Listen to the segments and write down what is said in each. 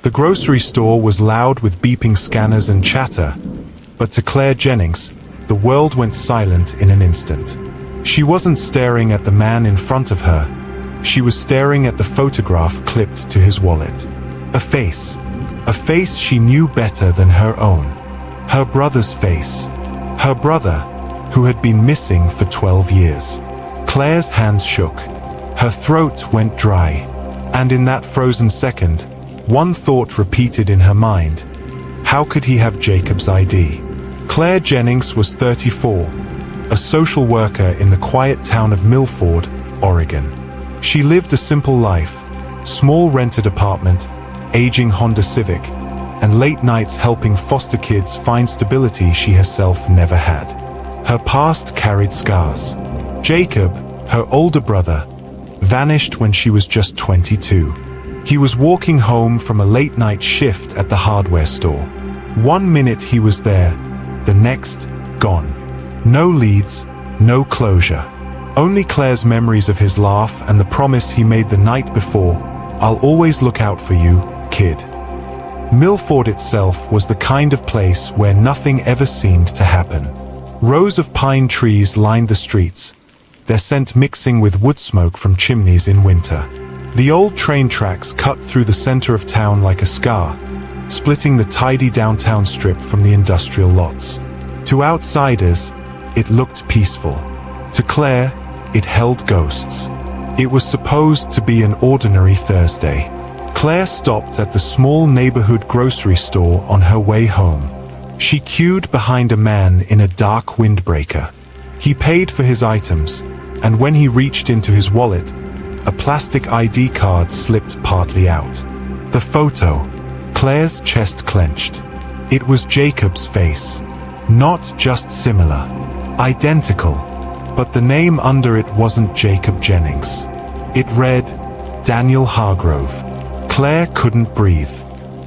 The grocery store was loud with beeping scanners and chatter, but to Claire Jennings, the world went silent in an instant. She wasn't staring at the man in front of her. She was staring at the photograph clipped to his wallet. A face she knew better than her own. Her brother's face. Her brother, who had been missing for 12 years. Claire's hands shook. Her throat went dry. And in that frozen second, one thought repeated in her mind. How could he have Jacob's ID? Claire Jennings was 34, a social worker in the quiet town of Milford, Oregon. She lived a simple life, small rented apartment, aging Honda Civic, and late nights helping foster kids find stability she herself never had. Her past carried scars. Jacob, her older brother, vanished when she was just 22. He was walking home from a late-night shift at the hardware store. 1 minute he was there, the next, gone. No leads, no closure. Only Claire's memories of his laugh and the promise he made the night before, "I'll always look out for you, kid." Milford itself was the kind of place where nothing ever seemed to happen. Rows of pine trees lined the streets, their scent mixing with wood smoke from chimneys in winter. The old train tracks cut through the center of town like a scar, splitting the tidy downtown strip from the industrial lots. To outsiders, it looked peaceful. To Claire, it held ghosts. It was supposed to be an ordinary Thursday. Claire stopped at the small neighborhood grocery store on her way home. She queued behind a man in a dark windbreaker. He paid for his items, and when he reached into his wallet, a plastic ID card slipped partly out. The photo. Claire's chest clenched. It was Jacob's face. Not just similar. Identical. But the name under it wasn't Jacob Jennings. It read, Daniel Hargrove. Claire couldn't breathe.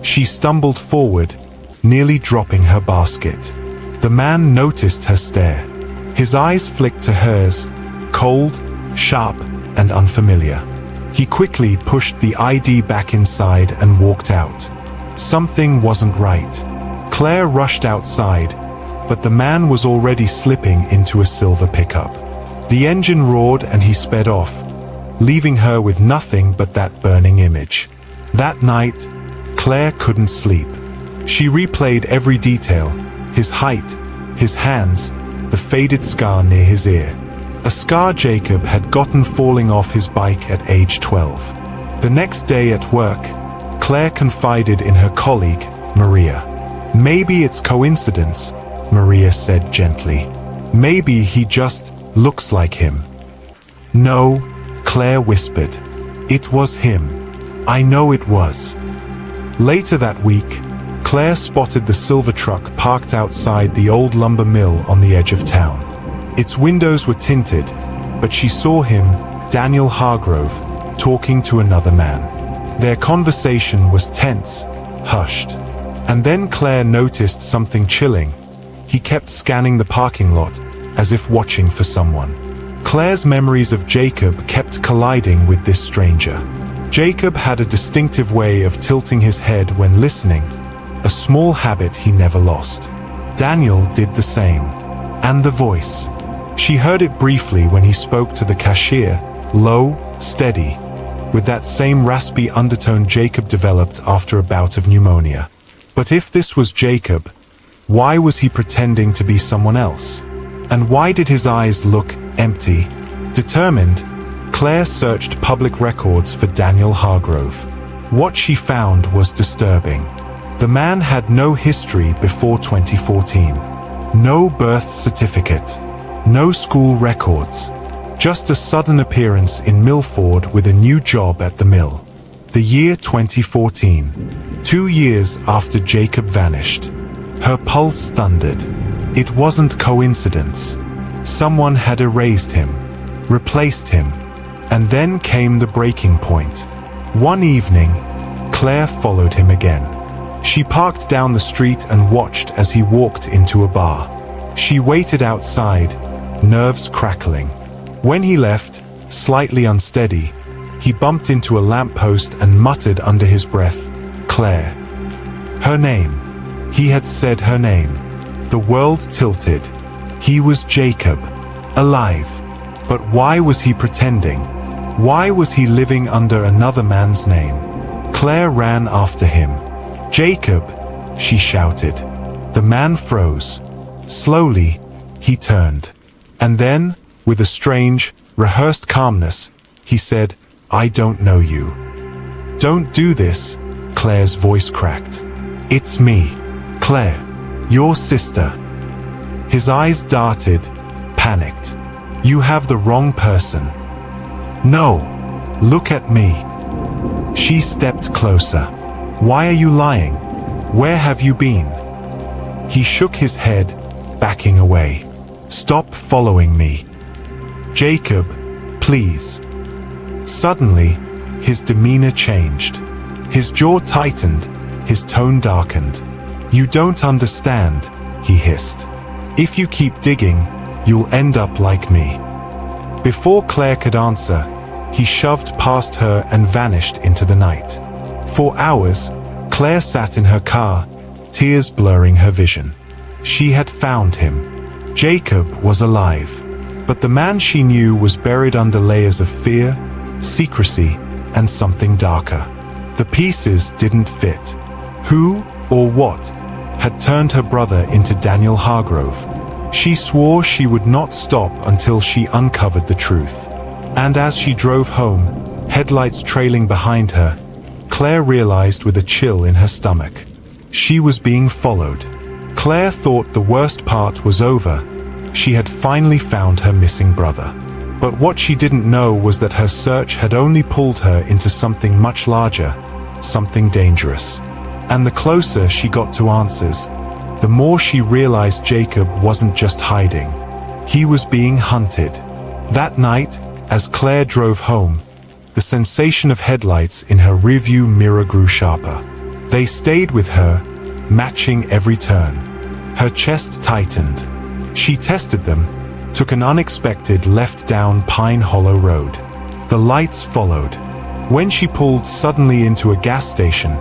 She stumbled forward, nearly dropping her basket. The man noticed her stare. His eyes flicked to hers, cold, sharp, and unfamiliar. He quickly pushed the ID back inside and walked out. Something wasn't right. Claire rushed outside, but the man was already slipping into a silver pickup. The engine roared and he sped off, leaving her with nothing but that burning image. That night, Claire couldn't sleep. She replayed every detail, his height, his hands, the faded scar near his ear. A scar Jacob had gotten falling off his bike at age 12. The next day at work, Claire confided in her colleague, Maria. Maybe it's coincidence, Maria said gently. Maybe he just looks like him. No, Claire whispered. It was him. I know it was. Later that week, Claire spotted the silver truck parked outside the old lumber mill on the edge of town. Its windows were tinted, but she saw him, Daniel Hargrove, talking to another man. Their conversation was tense, hushed. And then Claire noticed something chilling. He kept scanning the parking lot, as if watching for someone. Claire's memories of Jacob kept colliding with this stranger. Jacob had a distinctive way of tilting his head when listening, a small habit he never lost. Daniel did the same. And the voice. She heard it briefly when he spoke to the cashier, low, steady, with that same raspy undertone Jacob developed after a bout of pneumonia. But if this was Jacob, why was he pretending to be someone else? And why did his eyes look empty? Determined, Claire searched public records for Daniel Hargrove. What she found was disturbing. The man had no history before 2014. No birth certificate. No school records. Just a sudden appearance in Milford with a new job at the mill. The year 2014. 2 years after Jacob vanished. Her pulse thundered. It wasn't coincidence. Someone had erased him, replaced him, and then came the breaking point. One evening, Claire followed him again. She parked down the street and watched as he walked into a bar. She waited outside, nerves crackling. When he left, slightly unsteady, he bumped into a lamppost and muttered under his breath, Claire. Her name. He had said her name. The world tilted. He was Jacob. Alive. But why was he pretending? Why was he living under another man's name? Claire ran after him. "Jacob!" she shouted. The man froze. Slowly, he turned. And then, with a strange, rehearsed calmness, he said, "I don't know you." "Don't do this," Claire's voice cracked. "It's me, Claire, your sister." His eyes darted, panicked. "You have the wrong person." "No, look at me." She stepped closer. "Why are you lying? Where have you been?" He shook his head, backing away. "Stop following me. Jacob, please." Suddenly, his demeanor changed. His jaw tightened, his tone darkened. "You don't understand," he hissed. "If you keep digging, you'll end up like me." Before Claire could answer, he shoved past her and vanished into the night. For hours, Claire sat in her car, tears blurring her vision. She had found him. Jacob was alive. But the man she knew was buried under layers of fear, secrecy, and something darker. The pieces didn't fit. Who, or what, had turned her brother into Daniel Hargrove? She swore she would not stop until she uncovered the truth. And as she drove home, headlights trailing behind her, Claire realized with a chill in her stomach. She was being followed. Claire thought the worst part was over. She had finally found her missing brother. But what she didn't know was that her search had only pulled her into something much larger, something dangerous. And the closer she got to answers, the more she realized Jacob wasn't just hiding. He was being hunted. That night, as Claire drove home, the sensation of headlights in her rearview mirror grew sharper. They stayed with her, matching every turn. Her chest tightened. She tested them, took an unexpected left down Pine Hollow Road. The lights followed. When she pulled suddenly into a gas station,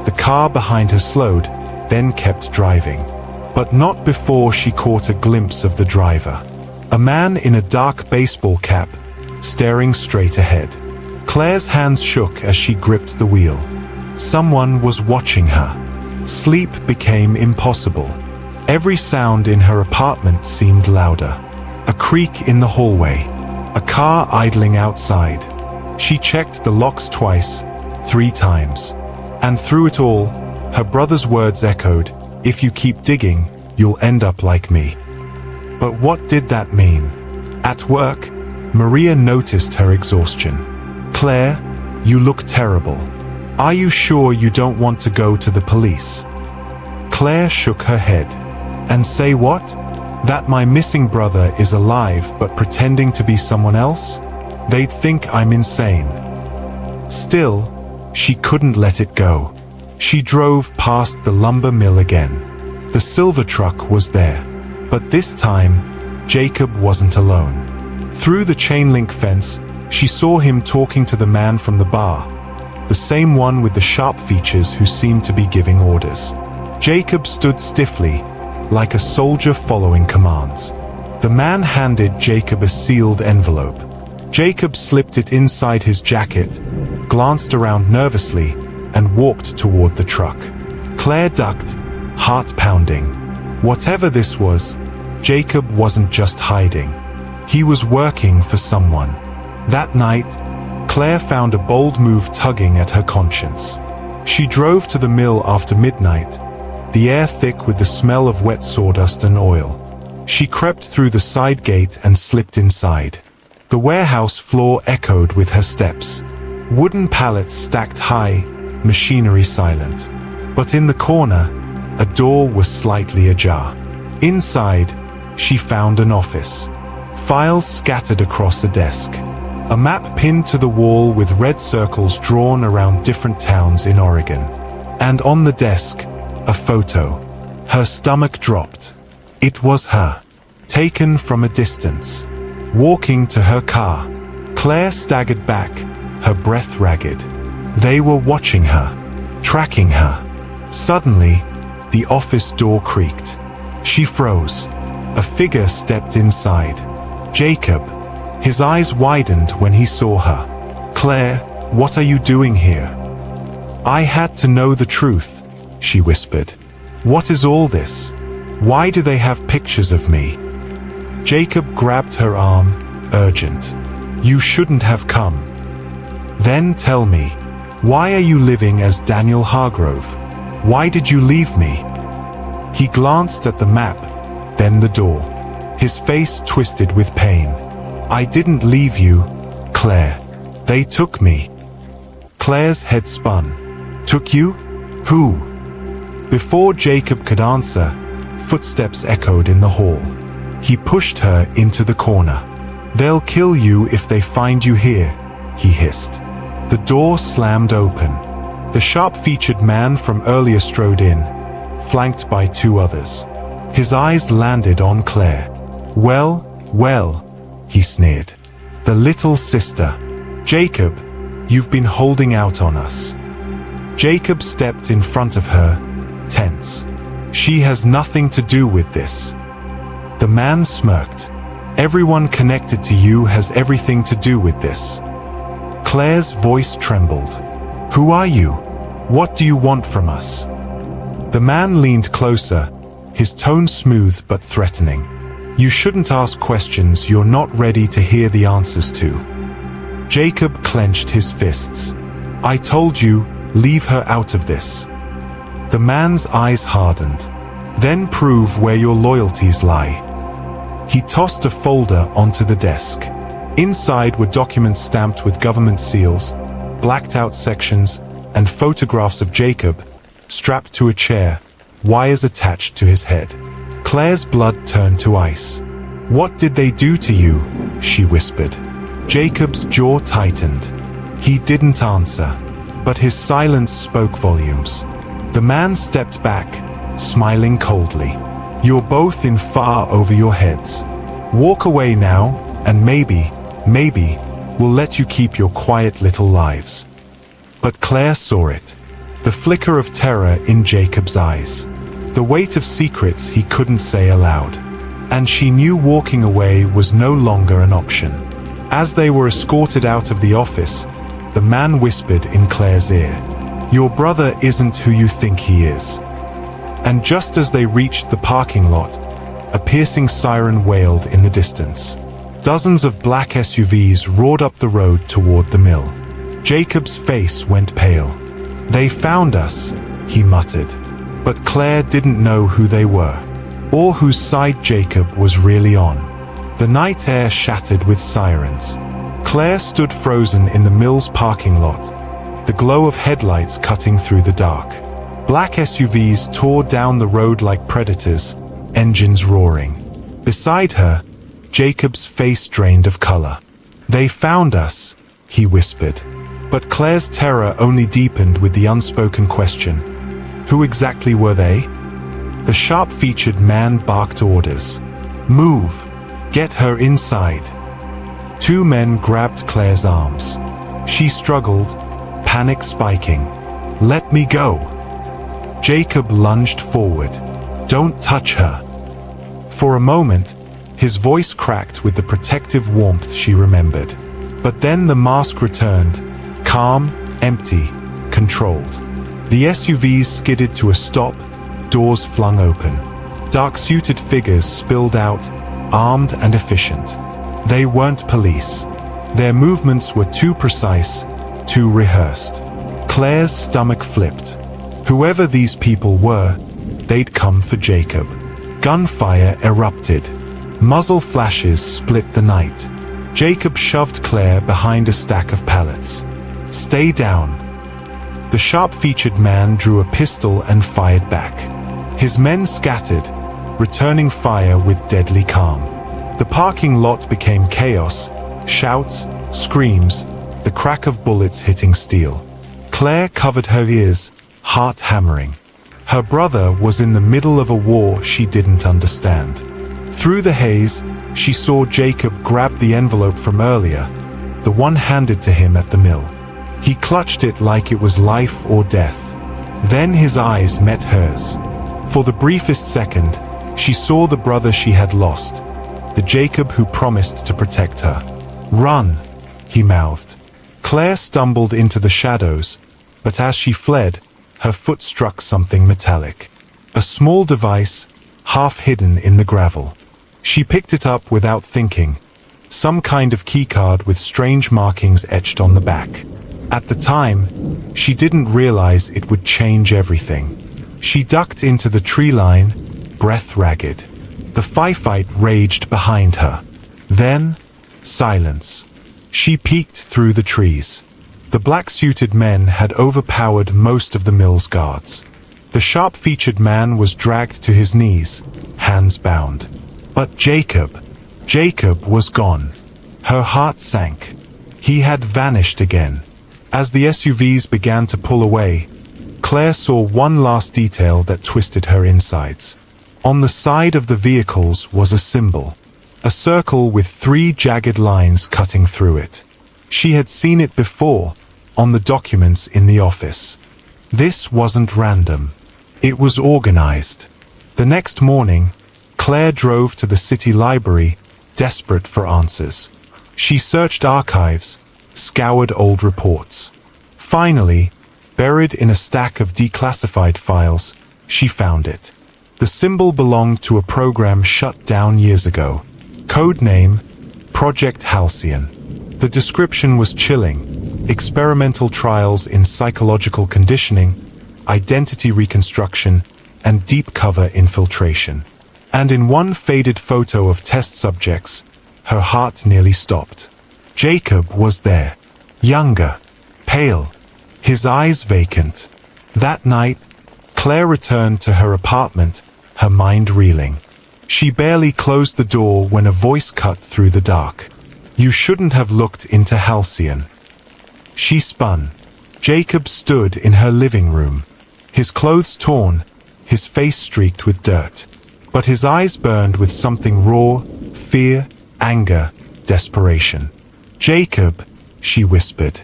the car behind her slowed, then kept driving. But not before she caught a glimpse of the driver. A man in a dark baseball cap, staring straight ahead. Claire's hands shook as she gripped the wheel. Someone was watching her. Sleep became impossible. Every sound in her apartment seemed louder. A creak in the hallway. A car idling outside. She checked the locks twice, 3 times. And through it all, her brother's words echoed, "If you keep digging, you'll end up like me." But what did that mean? At work, Maria noticed her exhaustion. "Claire, you look terrible. Are you sure you don't want to go to the police?" Claire shook her head. "And say what? That my missing brother is alive but pretending to be someone else? They'd think I'm insane." Still, she couldn't let it go. She drove past the lumber mill again. The silver truck was there. But this time, Jacob wasn't alone. Through the chain link fence, she saw him talking to the man from the bar, the same one with the sharp features who seemed to be giving orders. Jacob stood stiffly, like a soldier following commands. The man handed Jacob a sealed envelope. Jacob slipped it inside his jacket, glanced around nervously, and walked toward the truck. Claire ducked, heart pounding. Whatever this was, Jacob wasn't just hiding. He was working for someone. That night, Claire found a bold move tugging at her conscience. She drove to the mill after midnight, the air thick with the smell of wet sawdust and oil. She crept through the side gate and slipped inside. The warehouse floor echoed with her steps. Wooden pallets stacked high, machinery silent. But in the corner, a door was slightly ajar. Inside, she found an office. Files scattered across a desk. A map pinned to the wall with red circles drawn around different towns in Oregon. And on the desk, a photo. Her stomach dropped. It was her, taken from a distance. Walking to her car, Claire staggered back, her breath ragged. They were watching her. tracking her. Suddenly, the office door creaked. She froze. A figure stepped inside. Jacob. His eyes widened when he saw her. "Claire, what are you doing here?" "I had to know the truth," she whispered. "What is all this? Why do they have pictures of me?" Jacob grabbed her arm, urgent. "You shouldn't have come." "Then tell me, why are you living as Daniel Hargrove? Why did you leave me?" He glanced at the map, then the door. His face twisted with pain. "I didn't leave you, Claire. They took me." Claire's head spun. "Took you? Who?" Before Jacob could answer, footsteps echoed in the hall. He pushed her into the corner. "They'll kill you if they find you here," he hissed. The door slammed open. The sharp-featured man from earlier strode in, flanked by two others. His eyes landed on Claire. Well, he sneered. "The little sister. Jacob, you've been holding out on us." Jacob stepped in front of her, tense. "She has nothing to do with this." The man smirked. "Everyone connected to you has everything to do with this." Claire's voice trembled. "Who are you? What do you want from us?" The man leaned closer, his tone smooth but threatening. "You shouldn't ask questions you're not ready to hear the answers to." Jacob clenched his fists. "I told you, leave her out of this." The man's eyes hardened. "Then prove where your loyalties lie." He tossed a folder onto the desk. Inside were documents stamped with government seals, blacked out sections, and photographs of Jacob, strapped to a chair, wires attached to his head. Claire's blood turned to ice. "What did they do to you?" she whispered. Jacob's jaw tightened. He didn't answer, but his silence spoke volumes. The man stepped back, smiling coldly. "You're both in far over your heads. Walk away now, and maybe, we'll let you keep your quiet little lives." But Claire saw it. The flicker of terror in Jacob's eyes. The weight of secrets he couldn't say aloud. And she knew walking away was no longer an option. As they were escorted out of the office, the man whispered in Claire's ear, "Your brother isn't who you think he is." And just as they reached the parking lot, a piercing siren wailed in the distance. Dozens of black SUVs roared up the road toward the mill. Jacob's face went pale. "They found us," he muttered. But Claire didn't know who they were, or whose side Jacob was really on. The night air shattered with sirens. Claire stood frozen in the mill's parking lot, the glow of headlights cutting through the dark. Black SUVs tore down the road like predators, engines roaring. Beside her, Jacob's face drained of color. "They found us," he whispered. But Claire's terror only deepened with the unspoken question. Who exactly were they? The sharp-featured man barked orders. "Move! Get her inside!" Two men grabbed Claire's arms. She struggled, panic spiking. "Let me go!" Jacob lunged forward. "Don't touch her!" For a moment, his voice cracked with the protective warmth she remembered. But then the mask returned, calm, empty, controlled. The SUVs skidded to a stop, doors flung open. Dark-suited figures spilled out, armed and efficient. They weren't police. Their movements were too precise, too rehearsed. Claire's stomach flipped. Whoever these people were, they'd come for Jacob. Gunfire erupted. Muzzle flashes split the night. Jacob shoved Claire behind a stack of pallets. "Stay down." The sharp-featured man drew a pistol and fired back. His men scattered, returning fire with deadly calm. The parking lot became chaos, shouts, screams, the crack of bullets hitting steel. Claire covered her ears, heart hammering. Her brother was in the middle of a war she didn't understand. Through the haze, she saw Jacob grab the envelope from earlier, the one handed to him at the mill. He clutched it like it was life or death. Then his eyes met hers. For the briefest second, she saw the brother she had lost, the Jacob who promised to protect her. "Run," he mouthed. Claire stumbled into the shadows, but as she fled, her foot struck something metallic. A small device, half hidden in the gravel. She picked it up without thinking, some kind of keycard with strange markings etched on the back. At the time, she didn't realize it would change everything. She ducked into the tree line, breath ragged. The firefight raged behind her. Then, silence. She peeked through the trees. The black-suited men had overpowered most of the mill's guards. The sharp-featured man was dragged to his knees, hands bound. But Jacob was gone. Her heart sank. He had vanished again. As the SUVs began to pull away, Claire saw one last detail that twisted her insides. On the side of the vehicles was a symbol, a circle with 3 jagged lines cutting through it. She had seen it before, on the documents in the office. This wasn't random. It was organized. The next morning, Claire drove to the city library, desperate for answers. She searched archives, scoured old reports. Finally, buried in a stack of declassified files, she found it. The symbol belonged to a program shut down years ago. Code name, Project Halcyon. The description was chilling. Experimental trials in psychological conditioning, identity reconstruction, and deep cover infiltration. And in one faded photo of test subjects, her heart nearly stopped. Jacob was there. Younger, pale, his eyes vacant. That night, Claire returned to her apartment, her mind reeling. She barely closed the door when a voice cut through the dark. "You shouldn't have looked into Halcyon." She spun. Jacob stood in her living room, his clothes torn, his face streaked with dirt. But his eyes burned with something raw, fear, anger, desperation. "Jacob," she whispered,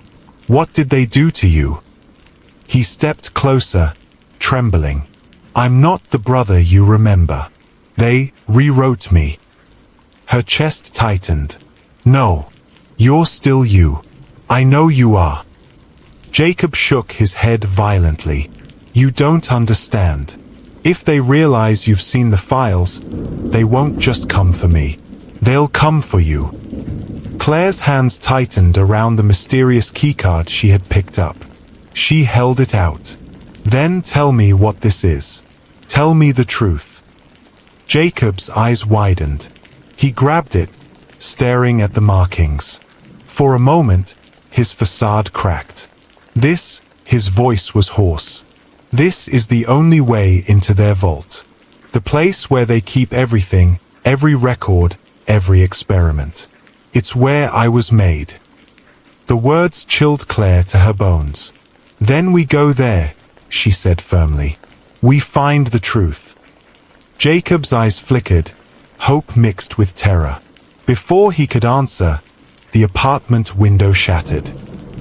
"what did they do to you?" He stepped closer, trembling. "I'm not the brother you remember. They rewrote me." Her chest tightened. "No, you're still you. I know you are." Jacob shook his head violently. "You don't understand. If they realize you've seen the files, they won't just come for me. They'll come for you." Claire's hands tightened around the mysterious keycard she had picked up. She held it out. "Then tell me what this is. Tell me the truth." Jacob's eyes widened. He grabbed it, staring at the markings. For a moment, his facade cracked. "This," his voice was hoarse. "This is the only way into their vault. The place where they keep everything, every record, every experiment. It's where I was made." The words chilled Claire to her bones. "Then we go there," she said firmly. "We find the truth." Jacob's eyes flickered, hope mixed with terror. Before he could answer, the apartment window shattered.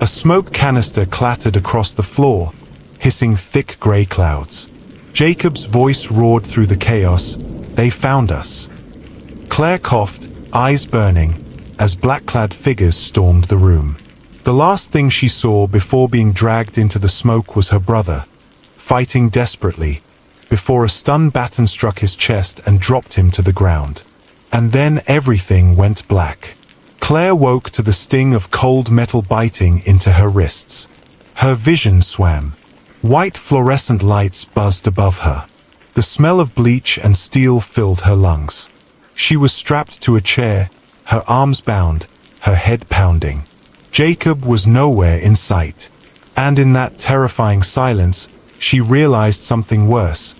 A smoke canister clattered across the floor, hissing thick gray clouds. Jacob's voice roared through the chaos. "They found us." Claire coughed, eyes burning, as black-clad figures stormed the room. The last thing she saw before being dragged into the smoke was her brother, fighting desperately, before a stun baton struck his chest and dropped him to the ground. And then everything went black. Claire woke to the sting of cold metal biting into her wrists. Her vision swam. White fluorescent lights buzzed above her. The smell of bleach and steel filled her lungs. She was strapped to a chair, her arms bound, her head pounding. Jacob was nowhere in sight. And in that terrifying silence, she realized something worse.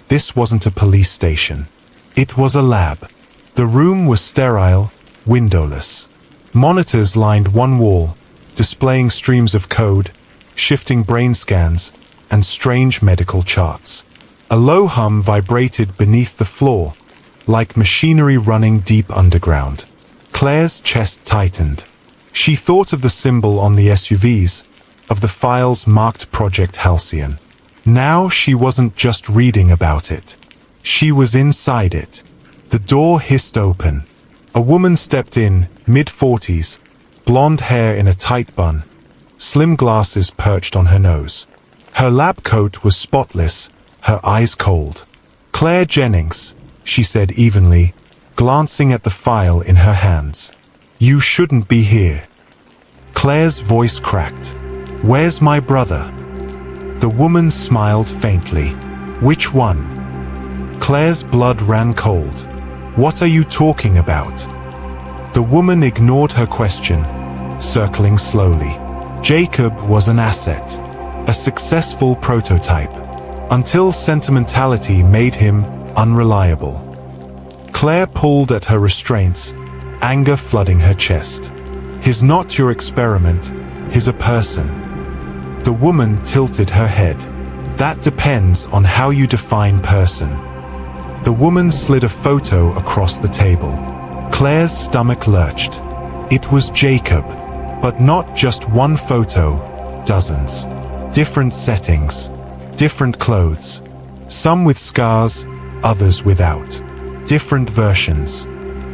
This wasn't a police station. It was a lab. The room was sterile, windowless. Monitors lined one wall, displaying streams of code, shifting brain scans, and strange medical charts. A low hum vibrated beneath the floor, like machinery running deep underground. Claire's chest tightened. She thought of the symbol on the SUVs, of the files marked Project Halcyon. Now she wasn't just reading about it. She was inside it. The door hissed open. A woman stepped in, mid-40s, blonde hair in a tight bun, slim glasses perched on her nose. Her lab coat was spotless, her eyes cold. "Claire Jennings," she said evenly, glancing at the file in her hands. "You shouldn't be here." Claire's voice cracked. "Where's my brother?" The woman smiled faintly. "Which one?" Claire's blood ran cold. "What are you talking about?" The woman ignored her question, circling slowly. Jacob was an asset, a successful prototype, until sentimentality made him unreliable. Claire pulled at her restraints, anger flooding her chest. "He's not your experiment, he's a person." The woman tilted her head. "That depends on how you define person." The woman slid a photo across the table. Claire's stomach lurched. It was Jacob, but not just one photo, dozens. Different settings, different clothes, some with scars, others without. Different versions.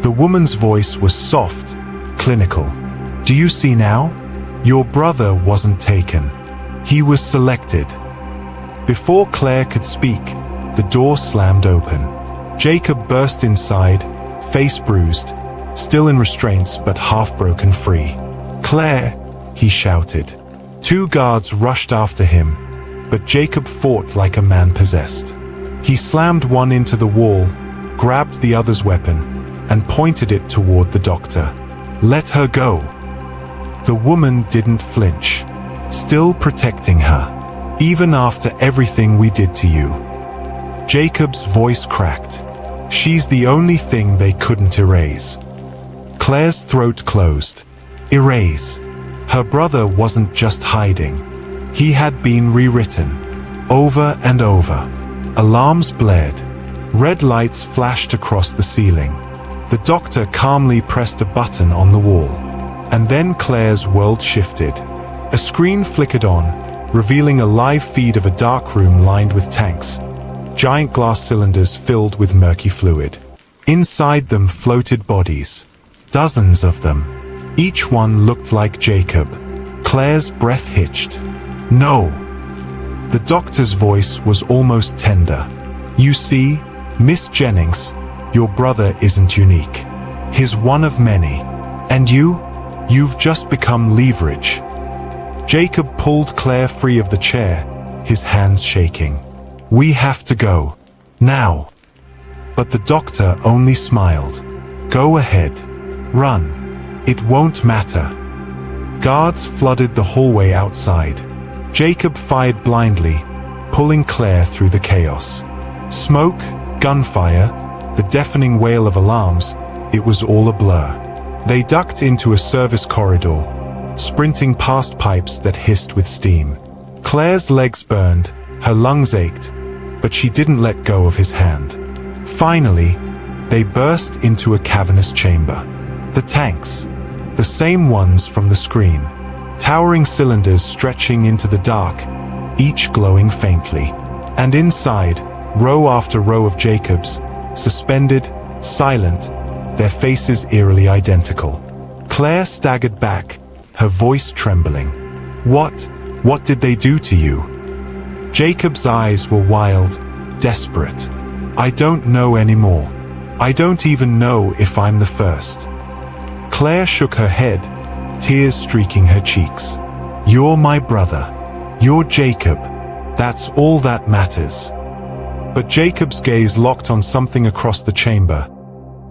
The woman's voice was soft, clinical. "Do you see now? Your brother wasn't taken. He was selected." Before Claire could speak, the door slammed open. Jacob burst inside, face bruised, still in restraints but half broken free. "Claire!" he shouted. Two guards rushed after him, but Jacob fought like a man possessed. He slammed one into the wall, grabbed the other's weapon, and pointed it toward the doctor. "Let her go." The woman didn't flinch, still protecting her. "Even after everything we did to you." Jacob's voice cracked. "She's the only thing they couldn't erase." Claire's throat closed. Erase. Her brother wasn't just hiding. He had been rewritten. Over and over. Alarms blared. Red lights flashed across the ceiling. The doctor calmly pressed a button on the wall. And then Claire's world shifted. A screen flickered on, revealing a live feed of a dark room lined with tanks. Giant glass cylinders filled with murky fluid. Inside them floated bodies. Dozens of them. Each one looked like Jacob. Claire's breath hitched. "No." The doctor's voice was almost tender. "You see, Miss Jennings, your brother isn't unique. He's one of many. And you've just become leverage." Jacob pulled Claire free of the chair, his hands shaking. "We have to go. Now." But the doctor only smiled. "Go ahead. Run. It won't matter." Guards flooded the hallway outside. Jacob fired blindly, pulling Claire through the chaos. Smoke, gunfire, the deafening wail of alarms, it was all a blur. They ducked into a service corridor, sprinting past pipes that hissed with steam. Claire's legs burned, her lungs ached, but she didn't let go of his hand. Finally, they burst into a cavernous chamber. The tanks, the same ones from the screen. Towering cylinders stretching into the dark, each glowing faintly. And inside, row after row of Jacobs, suspended, silent, their faces eerily identical. Claire staggered back, her voice trembling. What did they do to you?" Jacob's eyes were wild, desperate. "I don't know anymore. I don't even know if I'm the first." Claire shook her head, tears streaking her cheeks. "You're my brother. You're Jacob. That's all that matters." But Jacob's gaze locked on something across the chamber,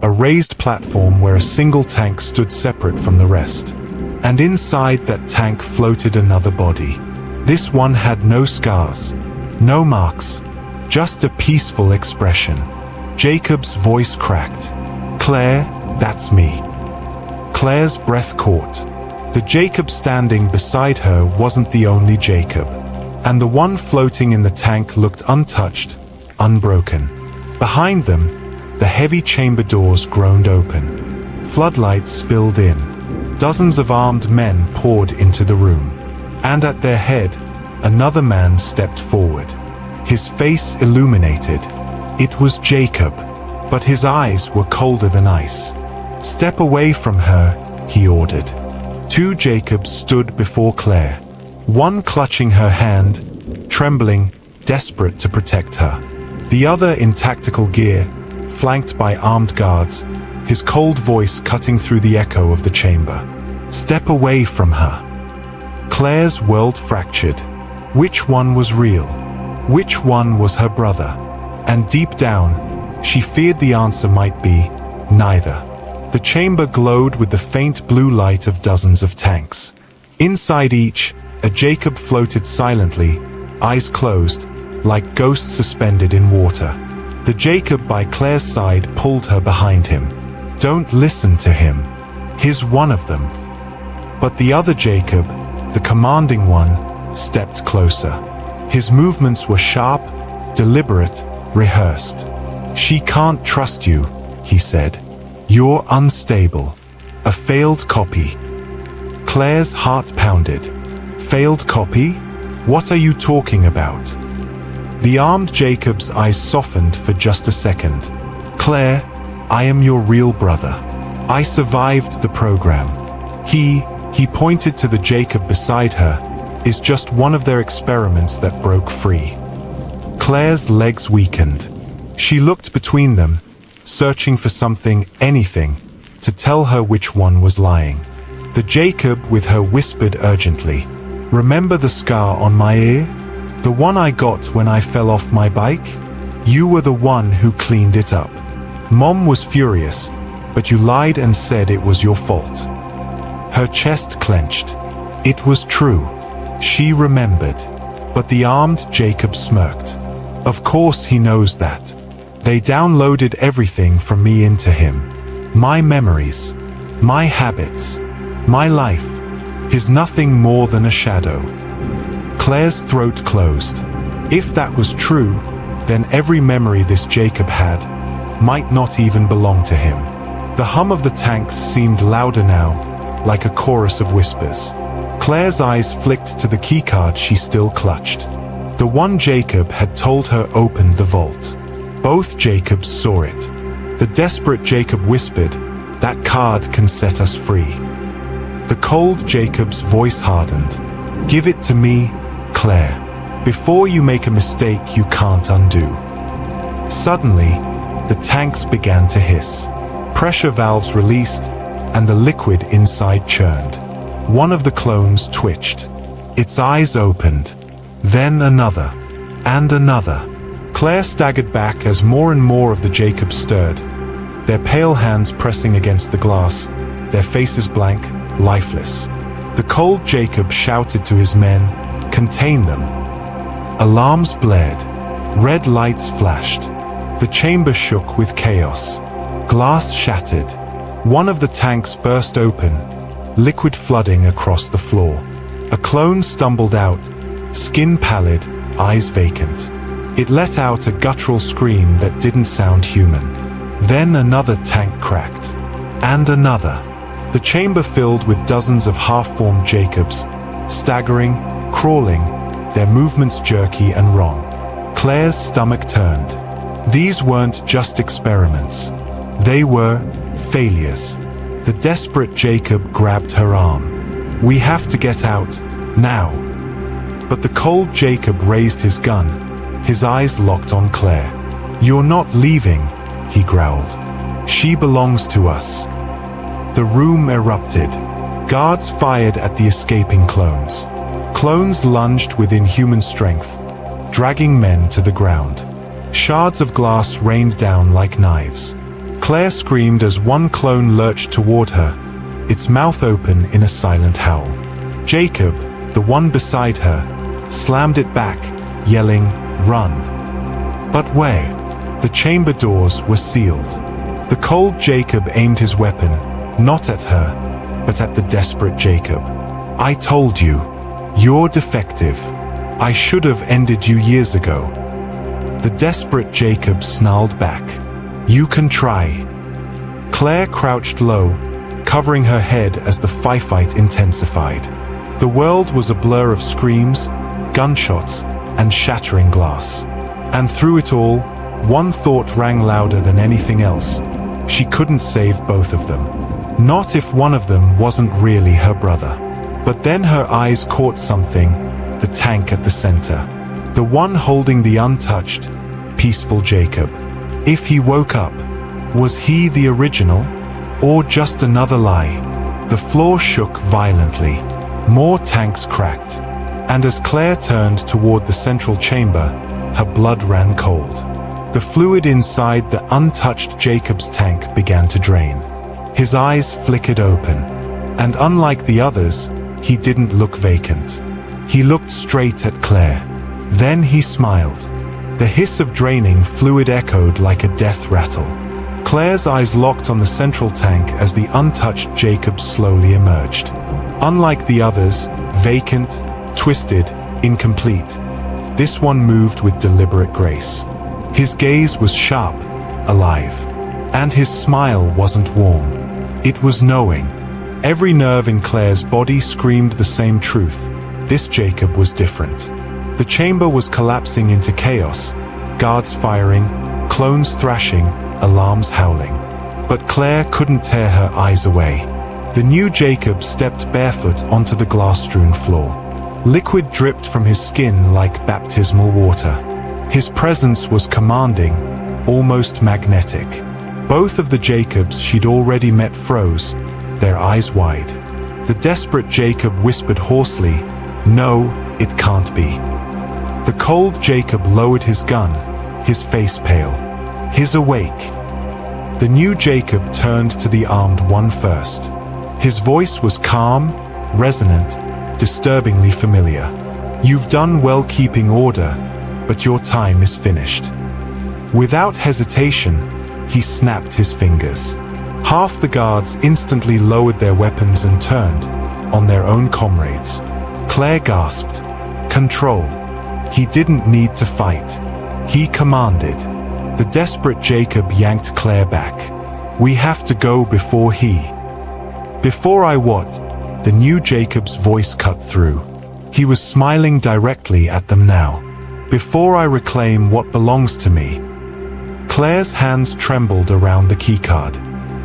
a raised platform where a single tank stood separate from the rest. And inside that tank floated another body. This one had no scars, no marks, just a peaceful expression. Jacob's voice cracked. "Claire, that's me." Claire's breath caught. The Jacob standing beside her wasn't the only Jacob. And the one floating in the tank looked untouched, unbroken. Behind them, the heavy chamber doors groaned open. Floodlights spilled in. Dozens of armed men poured into the room. And at their head, another man stepped forward. his face illuminated. It was Jacob, but his eyes were colder than ice. "Step away from her," he ordered. Two Jacobs stood before Claire, one clutching her hand, trembling, desperate to protect her. The other in tactical gear, flanked by armed guards, his cold voice cutting through the echo of the chamber. "Step away from her." Claire's world fractured. Which one was real? Which one was her brother? And deep down, she feared the answer might be neither. The chamber glowed with the faint blue light of dozens of tanks. Inside each, a Jacob floated silently, eyes closed, like ghosts suspended in water. The Jacob by Claire's side pulled her behind him. "Don't listen to him. He's one of them." But the other Jacob, the commanding one, stepped closer. His movements were sharp, deliberate, rehearsed. "She can't trust you," he said. "You're unstable. A failed copy." Claire's heart pounded. "Failed copy? What are you talking about?" The armed Jacob's eyes softened for just a second. "Claire, I am your real brother. I survived the program. He pointed to the Jacob beside her, is just one of their experiments that broke free." Claire's legs weakened. She looked between them, searching for something, anything, to tell her which one was lying. The Jacob with her whispered urgently, "Remember the scar on my ear? The one I got when I fell off my bike? You were the one who cleaned it up. Mom was furious, but you lied and said it was your fault." Her chest clenched. It was true. She remembered. But the armed Jacob smirked. "Of course he knows that. They downloaded everything from me into him. My memories, my habits, my life. He's nothing more than a shadow." Claire's throat closed. If that was true, then every memory this Jacob had might not even belong to him. The hum of the tanks seemed louder now, like a chorus of whispers. Claire's eyes flicked to the keycard she still clutched. The one Jacob had told her opened the vault. Both Jacobs saw it. The desperate Jacob whispered, "That card can set us free." The cold Jacob's voice hardened. "Give it to me, Claire. Before you make a mistake you can't undo." Suddenly, the tanks began to hiss. Pressure valves released, and the liquid inside churned. One of the clones twitched. Its eyes opened. Then another. And another. Claire staggered back as more and more of the Jacobs stirred, their pale hands pressing against the glass, their faces blank, lifeless. The cold Jacob shouted to his men, "Contain them." Alarms blared. Red lights flashed. The chamber shook with chaos. Glass shattered. One of the tanks burst open, liquid flooding across the floor. A clone stumbled out, skin pallid, eyes vacant. It let out a guttural scream that didn't sound human. Then another tank cracked. And another. The chamber filled with dozens of half-formed Jacobs, staggering, crawling, their movements jerky and wrong. Claire's stomach turned. These weren't just experiments. They were failures. The desperate Jacob grabbed her arm. "We have to get out, now." But the cold Jacob raised his gun, his eyes locked on Claire. "You're not leaving," he growled. "She belongs to us." The room erupted. Guards fired at the escaping clones. Clones lunged with inhuman strength, dragging men to the ground. Shards of glass rained down like knives. Claire screamed as one clone lurched toward her, its mouth open in a silent howl. Jacob, the one beside her, slammed it back, yelling, "Run!" But where? The chamber doors were sealed. The cold Jacob aimed his weapon, not at her, but at the desperate Jacob. "I told you. You're defective. I should have ended you years ago." The desperate Jacob snarled back. "You can try." Claire crouched low, covering her head as the firefight intensified. The world was a blur of screams, gunshots, and shattering glass. And through it all, one thought rang louder than anything else. She couldn't save both of them. Not if one of them wasn't really her brother. But then her eyes caught something, the tank at the center. The one holding the untouched, peaceful Jacob. If he woke up, was he the original? Or just another lie? The floor shook violently. More tanks cracked. And as Claire turned toward the central chamber, her blood ran cold. The fluid inside the untouched Jacob's tank began to drain. His eyes flickered open. And unlike the others, he didn't look vacant. He looked straight at Claire. Then he smiled. The hiss of draining fluid echoed like a death rattle. Claire's eyes locked on the central tank as the untouched Jacob slowly emerged. Unlike the others, vacant, twisted, incomplete, this one moved with deliberate grace. His gaze was sharp, alive. And his smile wasn't warm. It was knowing. Every nerve in Claire's body screamed the same truth. This Jacob was different. The chamber was collapsing into chaos, guards firing, clones thrashing, alarms howling. But Claire couldn't tear her eyes away. The new Jacob stepped barefoot onto the glass-strewn floor. Liquid dripped from his skin like baptismal water. His presence was commanding, almost magnetic. Both of the Jacobs she'd already met froze, their eyes wide. The desperate Jacob whispered hoarsely, "No, it can't be." The cold Jacob lowered his gun, his face pale. His awake. The new Jacob turned to the armed one first. His voice was calm, resonant, disturbingly familiar. "You've done well keeping order, but your time is finished." Without hesitation, he snapped his fingers. Half the guards instantly lowered their weapons and turned, on their own comrades. Claire gasped. Control. He didn't need to fight. He commanded. The desperate Jacob yanked Claire back. "We have to go before he..." "Before I what?" The new Jacob's voice cut through. He was smiling directly at them now. "Before I reclaim what belongs to me." Claire's hands trembled around the keycard.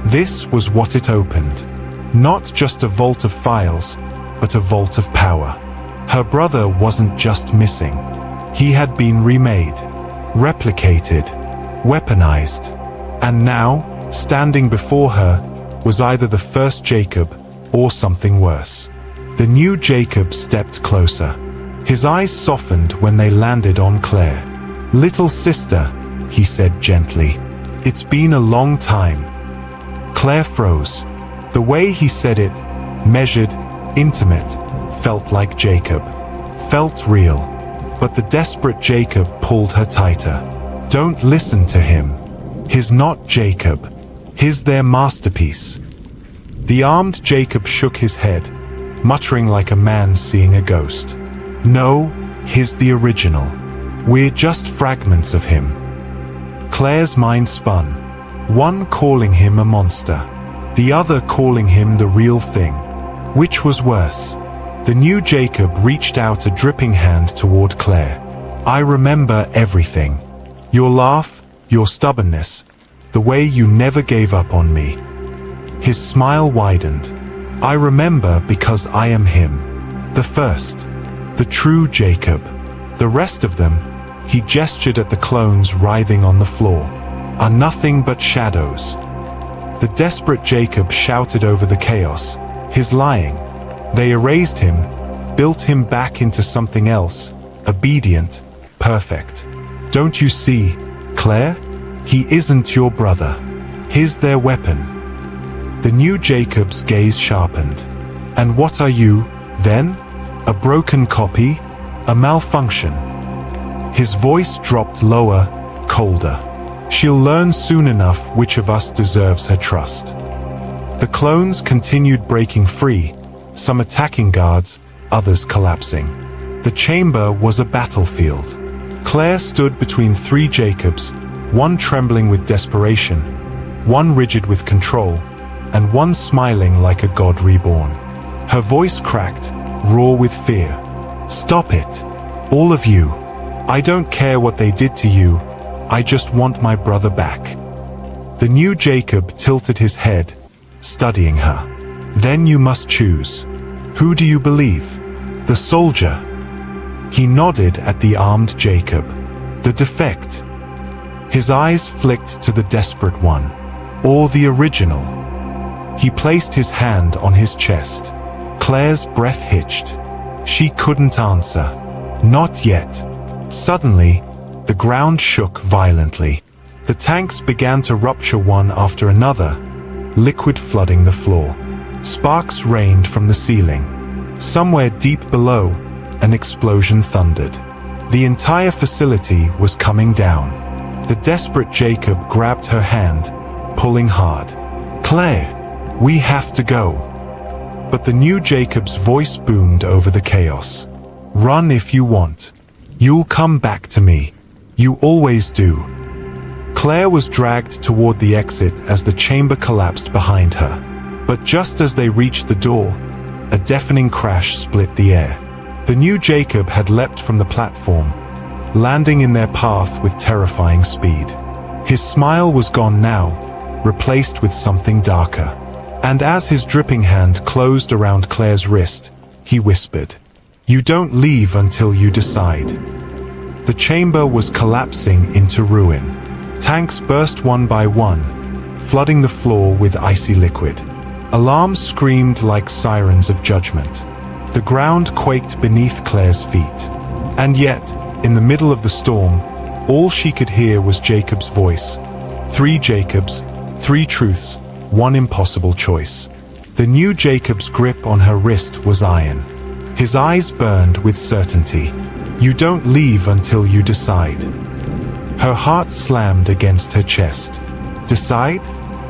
This was what it opened. Not just a vault of files, but a vault of power. Her brother wasn't just missing. He had been remade, replicated, weaponized. And now, standing before her, was either the first Jacob or something worse. The new Jacob stepped closer. His eyes softened when they landed on Claire. "Little sister," he said gently. "It's been a long time." Claire froze. The way he said it, measured, intimate, felt like Jacob. Felt real. But the desperate Jacob pulled her tighter. "Don't listen to him. He's not Jacob. He's their masterpiece." The armed Jacob shook his head, muttering like a man seeing a ghost. "No, he's the original. We're just fragments of him." Claire's mind spun. One calling him a monster, the other calling him the real thing. Which was worse? The new Jacob reached out a dripping hand toward Claire. "I remember everything. Your laugh, your stubbornness, the way you never gave up on me." His smile widened. "I remember because I am him. The first. The true Jacob. The rest of them," he gestured at the clones writhing on the floor, "are nothing but shadows." The desperate Jacob shouted over the chaos. His lying. They erased him, built him back into something else, obedient, perfect. "Don't you see, Claire? He isn't your brother. He's their weapon." The new Jacob's gaze sharpened. "And what are you, then? A broken copy? A malfunction?" His voice dropped lower, colder. "She'll learn soon enough which of us deserves her trust." The clones continued breaking free, some attacking guards, others collapsing. The chamber was a battlefield. Claire stood between three Jacobs, one trembling with desperation, one rigid with control, and one smiling like a god reborn. Her voice cracked, raw with fear. "Stop it. All of you. I don't care what they did to you, I just want my brother back. The new Jacob tilted his head, studying her. Then you must choose. Who do you believe? The soldier. He nodded at the armed Jacob. The defect. His eyes flicked to the desperate one. Or the original. He placed his hand on his chest. Claire's breath hitched. She couldn't answer. Not yet. Suddenly, the ground shook violently. The tanks began to rupture one after another, liquid flooding the floor. Sparks rained from the ceiling. Somewhere deep below, an explosion thundered. The entire facility was coming down. The desperate Jacob grabbed her hand, pulling hard. Claire, we have to go. But the new Jacob's voice boomed over the chaos. Run if you want. You'll come back to me. You always do. Claire was dragged toward the exit as the chamber collapsed behind her. But just as they reached the door, a deafening crash split the air. The new Jacob had leapt from the platform, landing in their path with terrifying speed. His smile was gone now, replaced with something darker. And as his dripping hand closed around Claire's wrist, he whispered, "You don't leave until you decide." The chamber was collapsing into ruin. Tanks burst one by one, flooding the floor with icy liquid. Alarms screamed like sirens of judgment. The ground quaked beneath Claire's feet. And yet, in the middle of the storm, all she could hear was Jacob's voice. 3 Jacobs, 3 truths, 1 impossible choice. The new Jacob's grip on her wrist was iron. His eyes burned with certainty. You don't leave until you decide. Her heart slammed against her chest. Decide?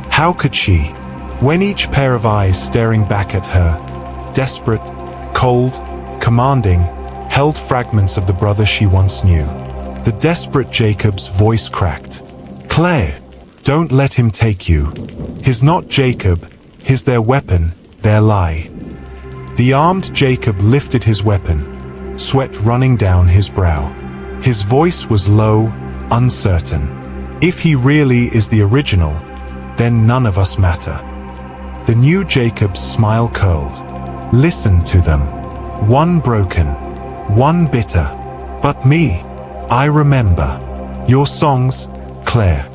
How could she? When each pair of eyes staring back at her, desperate, cold, commanding, held fragments of the brother she once knew. The desperate Jacob's voice cracked. Claire, don't let him take you. He's not Jacob, he's their weapon, their lie. The armed Jacob lifted his weapon, sweat running down his brow. His voice was low, uncertain. If he really is the original, then none of us matter. The new Jacob's smile curled. Listen to them. One broken, one bitter. But me, I remember. Your songs, Claire.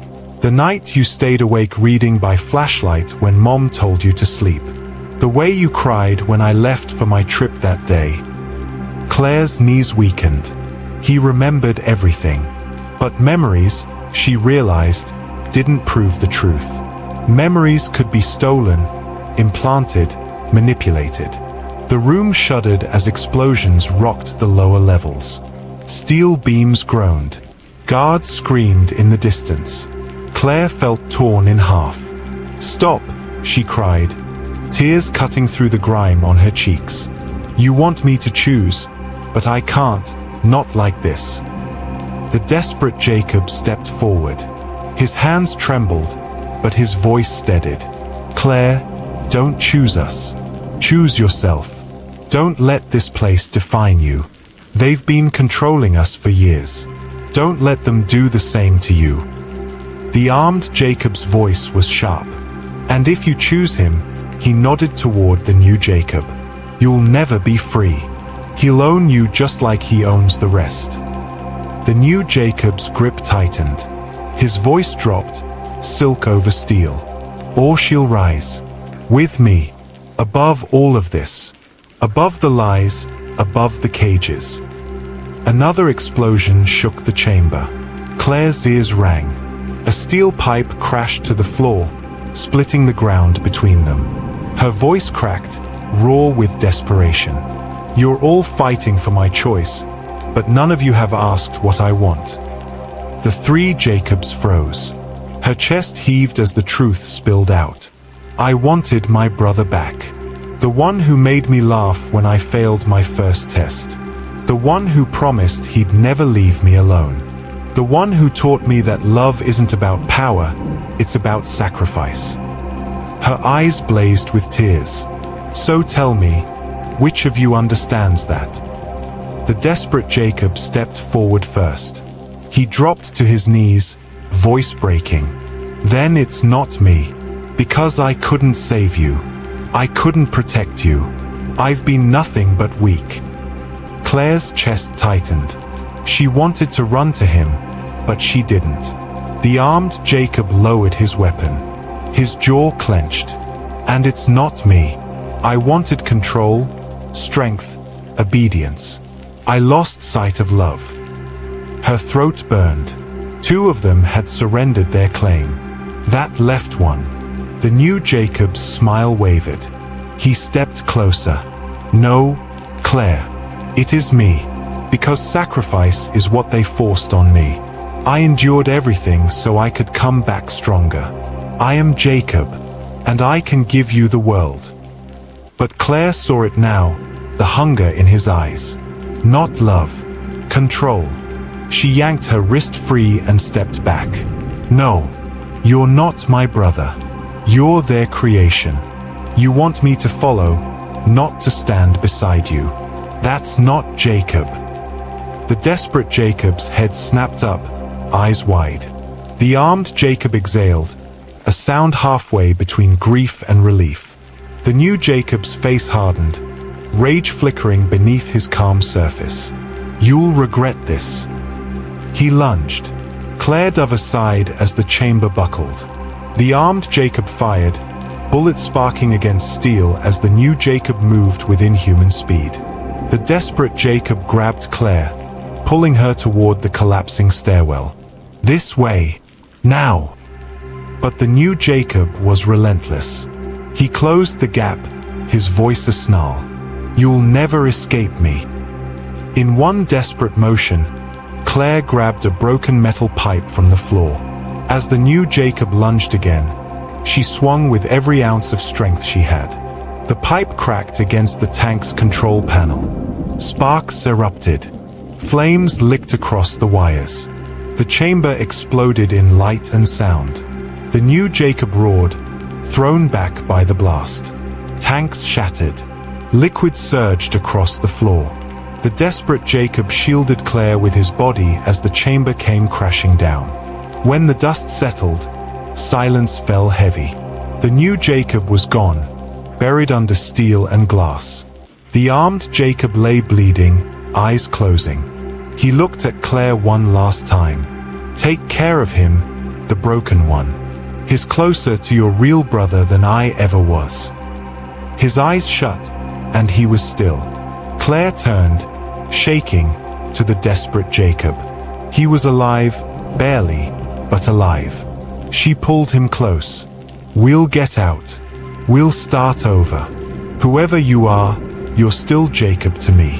The night you stayed awake reading by flashlight when Mom told you to sleep. The way you cried when I left for my trip that day. Claire's knees weakened. He remembered everything. But memories, she realized, didn't prove the truth. Memories could be stolen, implanted, manipulated. The room shuddered as explosions rocked the lower levels. Steel beams groaned. Guards screamed in the distance. Claire felt torn in half. Stop, she cried, tears cutting through the grime on her cheeks. You want me to choose, but I can't, not like this. The desperate Jacob stepped forward. His hands trembled, but his voice steadied. Claire, don't choose us. Choose yourself. Don't let this place define you. They've been controlling us for years. Don't let them do the same to you. The armed Jacob's voice was sharp. And if you choose him, he nodded toward the new Jacob. You'll never be free. He'll own you just like he owns the rest. The new Jacob's grip tightened. His voice dropped, silk over steel. Or she'll rise. With me. Above all of this. Above the lies, above the cages. Another explosion shook the chamber. Claire's ears rang. A steel pipe crashed to the floor, splitting the ground between them. Her voice cracked, raw with desperation. You're all fighting for my choice, but none of you have asked what I want. The 3 Jacobs froze. Her chest heaved as the truth spilled out. I wanted my brother back. The one who made me laugh when I failed my first test. The one who promised he'd never leave me alone. The one who taught me that love isn't about power, it's about sacrifice. Her eyes blazed with tears. So tell me, which of you understands that? The desperate Jacob stepped forward first. He dropped to his knees, voice breaking. Then it's not me. Because I couldn't save you. I couldn't protect you. I've been nothing but weak. Claire's chest tightened. She wanted to run to him, but she didn't. The armed Jacob lowered his weapon. His jaw clenched. And it's not me. I wanted control, strength, obedience. I lost sight of love. Her throat burned. 2 of them had surrendered their claim. That left one. The new Jacob's smile wavered. He stepped closer. No, Claire. It is me. Because sacrifice is what they forced on me. I endured everything so I could come back stronger. I am Jacob, and I can give you the world. But Claire saw it now, the hunger in his eyes. Not love. Control. She yanked her wrist free and stepped back. No, you're not my brother. You're their creation. You want me to follow, not to stand beside you. That's not Jacob. The desperate Jacob's head snapped up, eyes wide. The armed Jacob exhaled, a sound halfway between grief and relief. The new Jacob's face hardened, rage flickering beneath his calm surface. You'll regret this. He lunged. Claire dove aside as the chamber buckled. The armed Jacob fired, bullet sparking against steel as the new Jacob moved within human speed. The desperate Jacob grabbed Claire, pulling her toward the collapsing stairwell. This way. Now. But the new Jacob was relentless. He closed the gap, his voice a snarl. You'll never escape me. In one desperate motion, Claire grabbed a broken metal pipe from the floor. As the new Jacob lunged again, she swung with every ounce of strength she had. The pipe cracked against the tank's control panel. Sparks erupted. Flames licked across the wires. The chamber exploded in light and sound. The new Jacob roared, thrown back by the blast. Tanks shattered. Liquid surged across the floor. The desperate Jacob shielded Claire with his body as the chamber came crashing down. When the dust settled, silence fell heavy. The new Jacob was gone, buried under steel and glass. The armed Jacob lay bleeding, eyes closing. He looked at Claire one last time. Take care of him, the broken one. He's closer to your real brother than I ever was. His eyes shut, and he was still. Claire turned, shaking, to the desperate Jacob. He was alive, barely, but alive. She pulled him close. We'll get out. We'll start over. Whoever you are, you're still Jacob to me.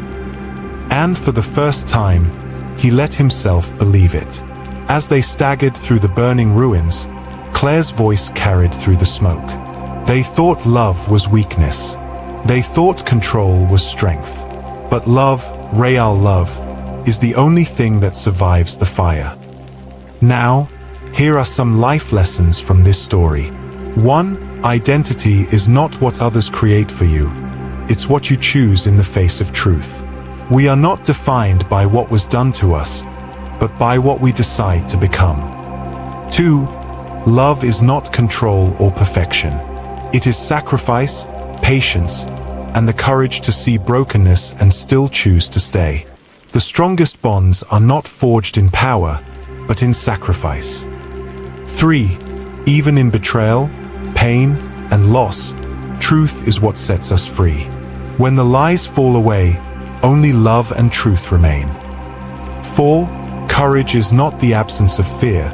And for the first time, he let himself believe it. As they staggered through the burning ruins, Claire's voice carried through the smoke. They thought love was weakness. They thought control was strength. But love, real love, is the only thing that survives the fire. Now, here are some life lessons from this story. 1. Identity is not what others create for you. It's what you choose in the face of truth. We are not defined by what was done to us, but by what we decide to become. 2. Love is not control or perfection. It is sacrifice, patience, and the courage to see brokenness and still choose to stay. The strongest bonds are not forged in power, but in sacrifice. 3. Even in betrayal, pain, and loss, truth is what sets us free. When the lies fall away, only love and truth remain. 4. Courage is not the absence of fear,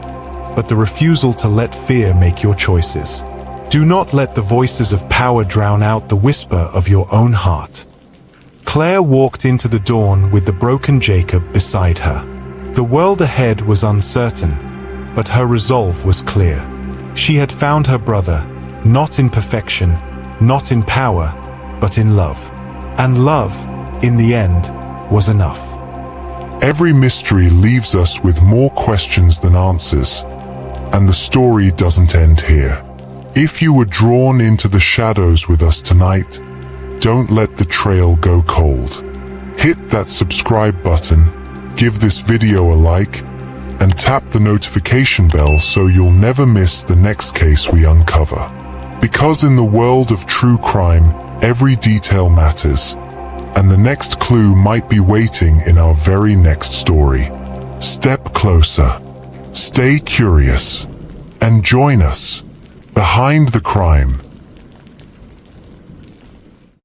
but the refusal to let fear make your choices. Do not let the voices of power drown out the whisper of your own heart. Claire walked into the dawn with the broken Jacob beside her. The world ahead was uncertain, but her resolve was clear. She had found her brother, not in perfection, not in power, but in love. And love, in the end, was enough. Every mystery leaves us with more questions than answers, and the story doesn't end here. If you were drawn into the shadows with us tonight, don't let the trail go cold. Hit that subscribe button, give this video a like, and tap the notification bell so you'll never miss the next case we uncover. Because in the world of true crime, every detail matters, and the next clue might be waiting in our very next story. Step closer, stay curious, and join us behind the crime.